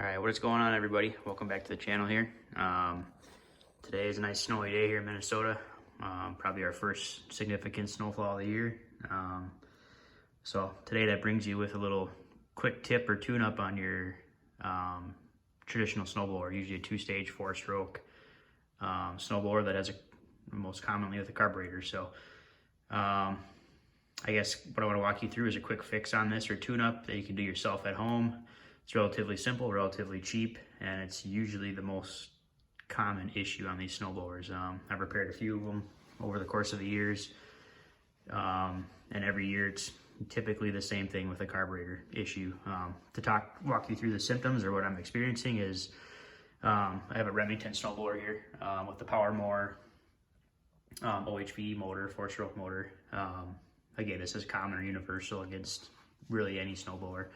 All right, what is going on, everybody? Welcome back to the channel here. Today is a nice snowy day here in Minnesota. Probably our first significant snowfall of the year. So today that brings you with a little quick tip or tune-up on your traditional snowblower, usually a two-stage, four-stroke snowblower that has most commonly with a carburetor. So I guess what I want to walk you through is a quick fix on this or tune-up that you can do yourself at home. It's relatively simple, relatively cheap, and it's usually the most common issue on these snowblowers. I've repaired a few of them over the course of the years, and every year it's typically the same thing with a carburetor issue. To walk you through the symptoms or what I'm experiencing is I have a Remington snowblower here with the Power More OHV motor, four-stroke motor. Again, this is common or universal against really any snowblower.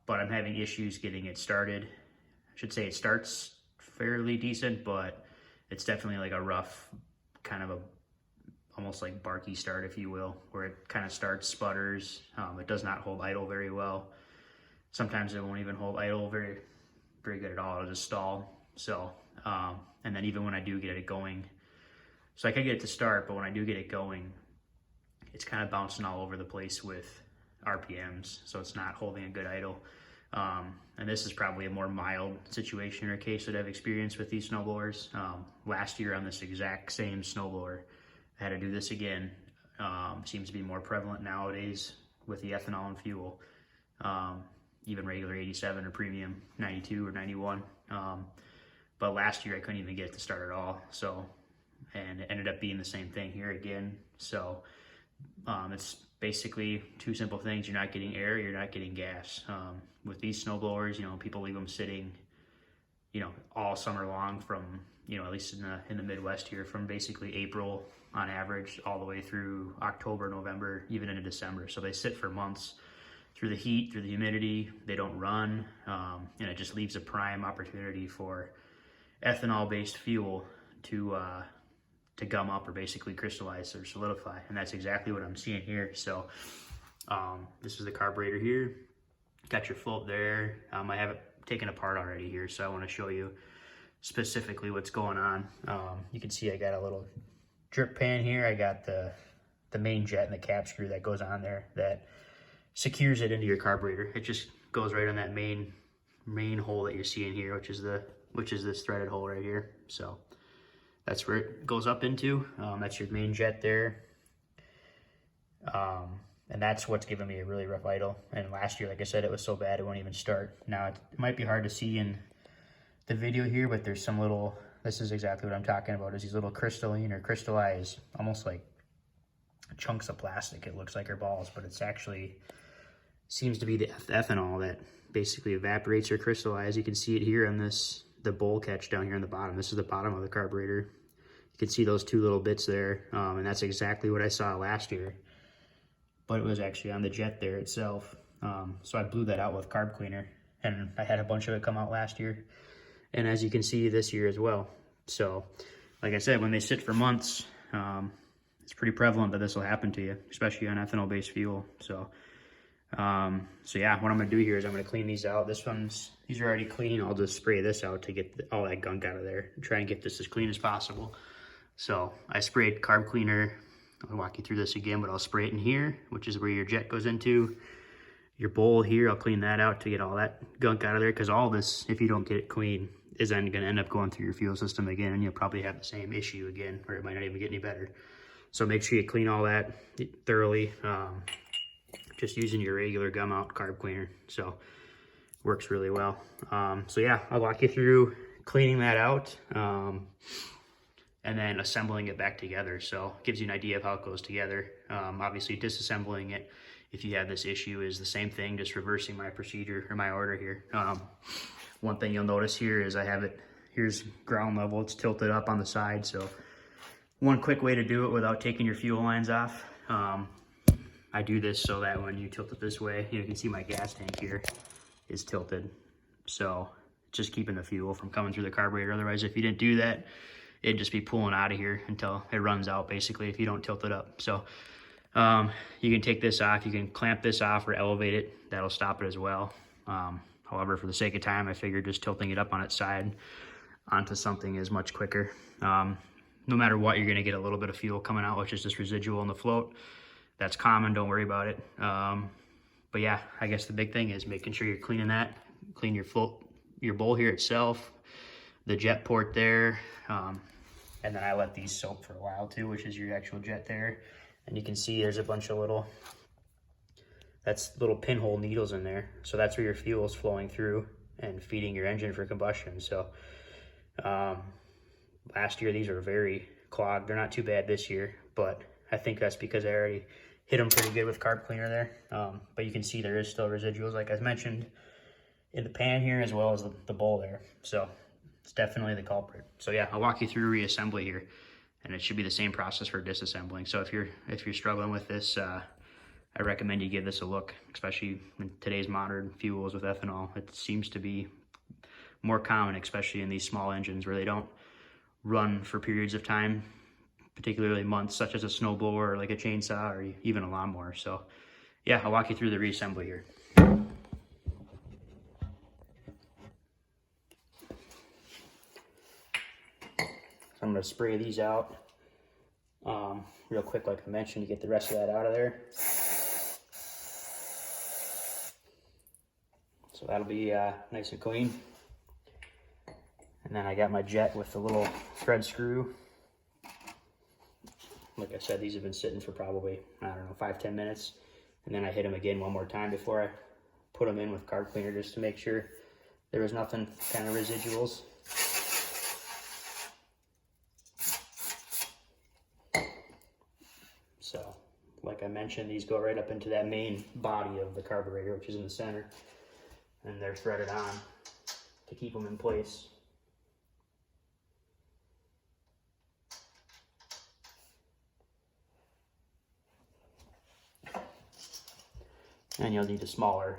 But I'm having issues getting it started. I should say it starts fairly decent, but it's definitely like a rough, kind of almost like barky start, if you will, where it kind of starts, sputters. It does not hold idle very well. Sometimes it won't even hold idle very good at all. It'll just stall. So, and then even when I do get it going, so I can get it to start, but when I do get it going, it's kind of bouncing all over the place with RPMs, so it's not holding a good idle. And this is probably a more mild situation or case that I've experienced with these snowblowers. Last year on this exact same snowblower, I had to do this again. Seems to be more prevalent nowadays with the ethanol and fuel, even regular 87 or premium 92 or 91. But last year I couldn't even get it to start at all. So, and it ended up being the same thing here again. So it's basically two simple things. You're not getting air, you're not getting gas. With these snowblowers, people leave them sitting, all summer long from, at least in the Midwest here, from basically April on average all the way through October, November, even into December. So they sit for months through the heat, through the humidity. They don't run, and it just leaves a prime opportunity for ethanol-based fuel to gum up or basically crystallize or solidify, and that's exactly what I'm seeing here. So this is the carburetor here. Got your float there. I have it taken apart already here, so I want to show you specifically what's going on. You can see I got a little drip pan here. I got the main jet and the cap screw that goes on there that secures it into your carburetor. It just goes right on that main hole that you're seeing here, which is this threaded hole right here. So that's where it goes up into. That's your main jet there. And that's what's giving me a really rough idle. And last year, like I said, it was so bad it won't even start. Now, it might be hard to see in the video here, but there's some little, this is exactly what I'm talking about, is these little crystalline or crystallized, almost like chunks of plastic, it looks like, or balls, but it's actually, seems to be the ethanol that basically evaporates or crystallizes. You can see it here on the bowl catch down here on the bottom. This is the bottom of the carburetor. You can see those two little bits there, and that's exactly what I saw last year, but it was actually on the jet there itself. So I blew that out with carb cleaner, and I had a bunch of it come out last year, and as you can see this year as well. So like I said, when they sit for months, it's pretty prevalent that this will happen to you, especially on ethanol-based fuel. So yeah, what I'm gonna do here is I'm gonna clean these out. These are already clean. I'll just spray this out to get all that gunk out of there and try and get this as clean as possible. So I sprayed carb cleaner. I'll walk you through this again, but I'll spray it in here, which is where your jet goes into. Your bowl here, I'll clean that out to get all that gunk out of there, because all this, if you don't get it clean, is then gonna end up going through your fuel system again, and you'll probably have the same issue again, or it might not even get any better. So make sure you clean all that thoroughly. Just using your regular gum out carb cleaner, so works really well. So yeah, I'll walk you through cleaning that out and then assembling it back together. So it gives you an idea of how it goes together. Obviously disassembling it, if you have this issue, is the same thing, just reversing my procedure or my order here. One thing you'll notice here is I have it, here's ground level, it's tilted up on the side. So one quick way to do it without taking your fuel lines off, I do this so that when you tilt it this way, you can see my gas tank here is tilted. So just keeping the fuel from coming through the carburetor. Otherwise, if you didn't do that, it'd just be pulling out of here until it runs out, basically, if you don't tilt it up. So you can take this off, you can clamp this off or elevate it. That'll stop it as well. However, for the sake of time, I figured just tilting it up on its side onto something is much quicker. No matter what, you're gonna get a little bit of fuel coming out, which is just residual in the float. That's common, don't worry about it. But yeah, I guess the big thing is making sure you're cleaning that. Clean your float, your bowl here itself, the jet port there. And then I let these soak for a while too, which is your actual jet there. And you can see there's a bunch of little pinhole needles in there. So that's where your fuel is flowing through and feeding your engine for combustion. So last year, these were very clogged. They're not too bad this year, but I think that's because I already hit them pretty good with carb cleaner there. But you can see there is still residuals, like I mentioned, in the pan here, as well as the bowl there. So it's definitely the culprit. So yeah, I'll walk you through reassembly here, and it should be the same process for disassembling. So if you're struggling with this, I recommend you give this a look, especially in today's modern fuels with ethanol. It seems to be more common, especially in these small engines where they don't run for periods of time, particularly months, such as a snowblower or like a chainsaw or even a lawnmower. So yeah, I'll walk you through the reassembly here. I'm going to spray these out real quick, like I mentioned, to get the rest of that out of there. So that'll be nice and clean. And then I got my jet with the little thread screw. Like I said, these have been sitting for probably, I don't know, 5-10 minutes. And then I hit them again one more time before I put them in with carb cleaner, just to make sure there was nothing kind of residuals. So, like I mentioned, these go right up into that main body of the carburetor, which is in the center. And they're threaded on to keep them in place. And you'll need a smaller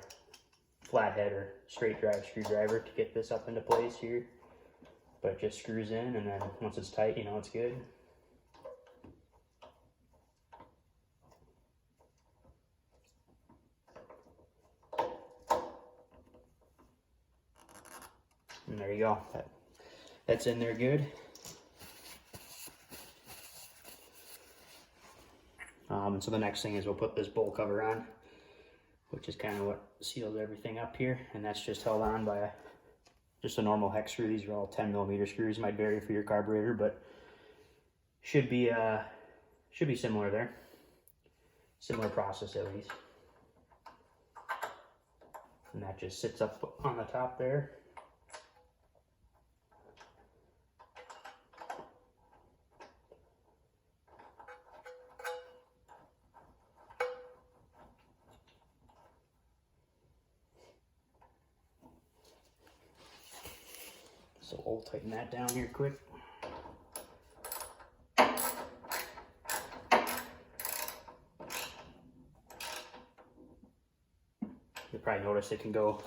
flathead or straight drive screwdriver to get this up into place here. But it just screws in, and then once it's tight, you know it's good. And there you go. That's in there good. And so the next thing is we'll put this bowl cover on, which is kind of what seals everything up here. And that's just held on by just a normal hex screw. These are all 10mm screws. Might vary for your carburetor, but should be similar there. Similar process at least. And that just sits up on the top there. So we'll tighten that down here quick. You'll probably notice it can go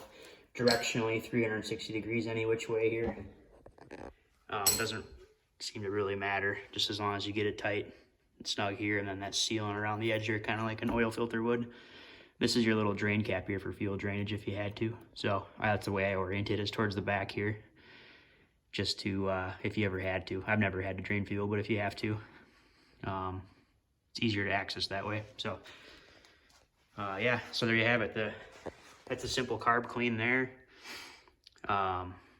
directionally 360 degrees any which way here. Doesn't seem to really matter, just as long as you get it tight and snug here, and then that's sealing around the edge here, kind of like an oil filter would. This is your little drain cap here for fuel drainage if you had to. So that's the way I orient it, is towards the back here. Just to, if you ever had to. I've never had to drain fuel, but if you have to, it's easier to access that way. So, yeah, so there you have it. That's a simple carb clean there.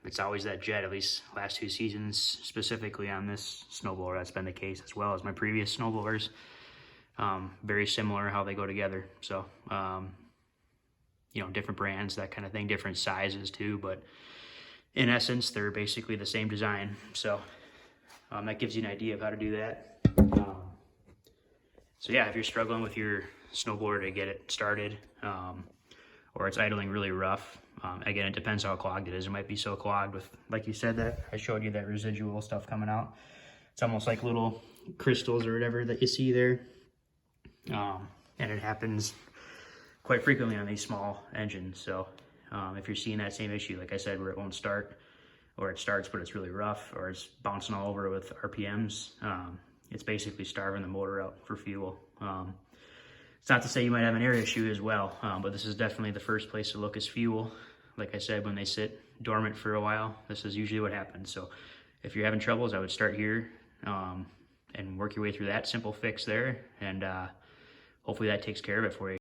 It's always that jet, at least last 2 seasons, specifically on this snowblower. That's been the case, as well as my previous snowblowers. Very similar how they go together. So, you know, different brands, that kind of thing, different sizes too, but in essence, they're basically the same design. So that gives you an idea of how to do that. So yeah, if you're struggling with your snowblower to get it started, or it's idling really rough, again, it depends how clogged it is. It might be so clogged with, like you said, that I showed you that residual stuff coming out. It's almost like little crystals or whatever that you see there. And it happens quite frequently on these small engines. So if you're seeing that same issue, like I said, where it won't start, or it starts but it's really rough, or it's bouncing all over with RPMs, it's basically starving the motor out for fuel. It's not to say you might have an air issue as well, but this is definitely the first place to look, is fuel. like I said, when they sit dormant for a while, this is usually what happens. So if you're having troubles, I would start here and work your way through that simple fix there, and hopefully that takes care of it for you.